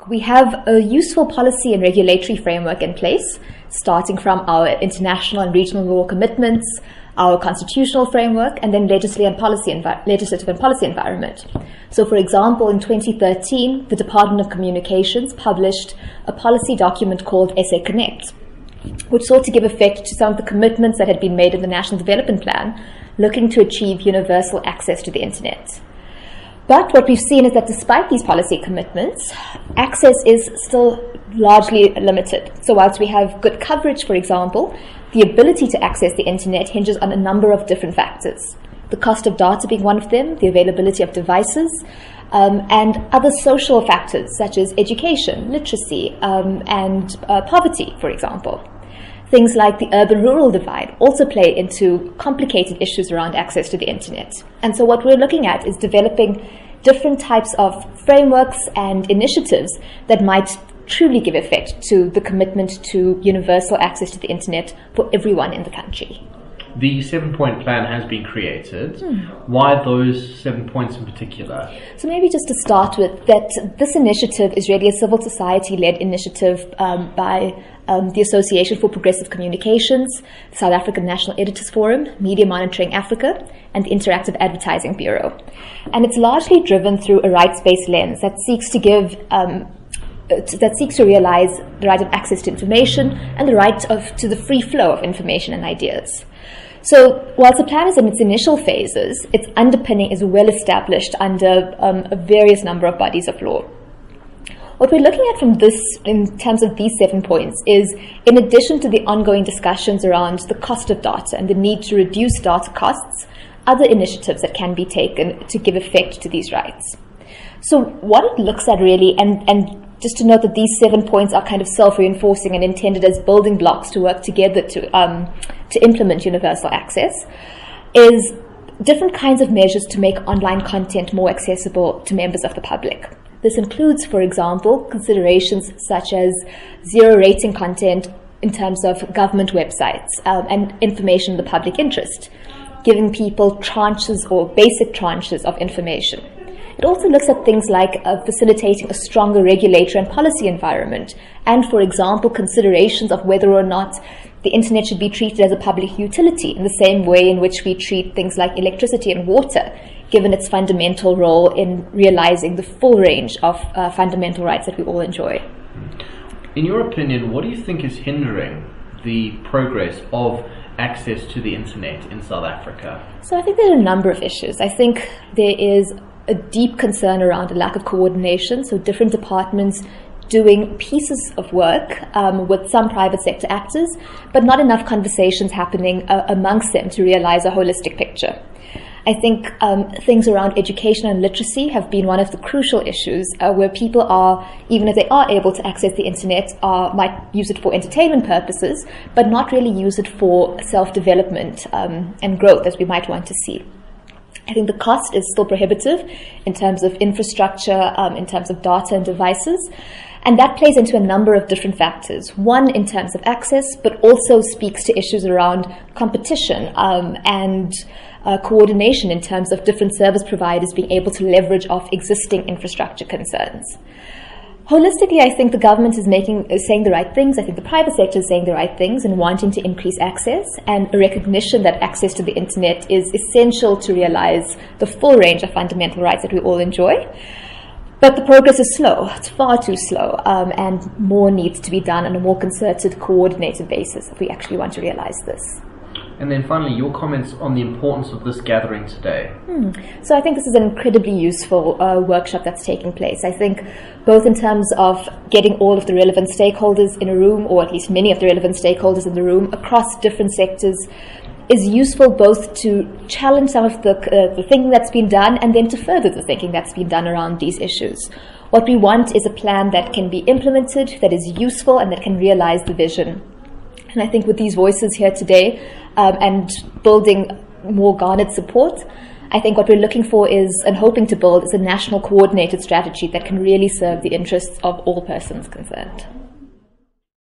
We have a useful policy and regulatory framework in place, starting from our international and regional law commitments, our constitutional framework, and then legislative and policy environment. So, for example, in 2013, the Department of Communications published a policy document called SA Connect, which sought to give effect to some of the commitments that had been made in the National Development Plan, looking to achieve universal access to the internet. But what we've seen is that despite these policy commitments, access is still largely limited. So whilst we have good coverage, for example, the ability to access the internet hinges on a number of different factors. The cost of data being one of them, the availability of devices, and other social factors such as education, literacy, and poverty, for example. Things like the urban-rural divide also play into complicated issues around access to the internet. And so what we're looking at is developing different types of frameworks and initiatives that might truly give effect to the commitment to universal access to the internet for everyone in the country. The 7-point plan has been created. Why those 7 points in particular? So maybe just to start with, that this initiative is really a civil society-led initiative by the Association for Progressive Communications, the South African National Editors Forum, Media Monitoring Africa, and the Interactive Advertising Bureau. And it's largely driven through a rights-based lens that seeks to realize the right of access to information and the right to the free flow of information and ideas. So whilst the plan is in its initial phases, its underpinning is well established under a various number of bodies of law. What we're looking at from this, in terms of these 7 points, is in addition to the ongoing discussions around the cost of data and the need to reduce data costs, other initiatives that can be taken to give effect to these rights. So what it looks at really, and just to note that these 7 points are kind of self-reinforcing and intended as building blocks to work together to implement universal access, is different kinds of measures to make online content more accessible to members of the public. This includes, for example, considerations such as zero-rating content in terms of government websites and information in the public interest, giving people tranches or basic tranches of information. It also looks at things like facilitating a stronger regulatory and policy environment, and, for example, considerations of whether or not the internet should be treated as a public utility in the same way in which we treat things like electricity and water, given its fundamental role in realizing the full range of fundamental rights that we all enjoy. In your opinion, what do you think is hindering the progress of access to the internet in South Africa? So I think there are a number of issues. I think there is a deep concern around a lack of coordination, so different departments doing pieces of work with some private sector actors, but not enough conversations happening amongst them to realize a holistic picture. I think things around education and literacy have been one of the crucial issues where people are, even if they are able to access the internet, might use it for entertainment purposes, but not really use it for self-development and growth as we might want to see. I think the cost is still prohibitive in terms of infrastructure, in terms of data and devices, and that plays into a number of different factors. One, in terms of access, but also speaks to issues around competition and coordination in terms of different service providers being able to leverage off existing infrastructure concerns. Holistically, I think the government is saying the right things. I think the private sector is saying the right things and wanting to increase access, and a recognition that access to the internet is essential to realize the full range of fundamental rights that we all enjoy. But the progress is slow. It's far too slow, and more needs to be done on a more concerted, coordinated basis if we actually want to realize this. And then finally, your comments on the importance of this gathering today. So I think this is an incredibly useful workshop that's taking place. I think both in terms of getting all of the relevant stakeholders in a room, or at least many of the relevant stakeholders in the room across different sectors, is useful both to challenge some of the thinking that's been done and then to further the thinking that's been done around these issues. What we want is a plan that can be implemented, that is useful, and that can realize the vision. And I think with these voices here today and building more garnered support, I think what we're looking for is, and hoping to build, is a national coordinated strategy that can really serve the interests of all persons concerned.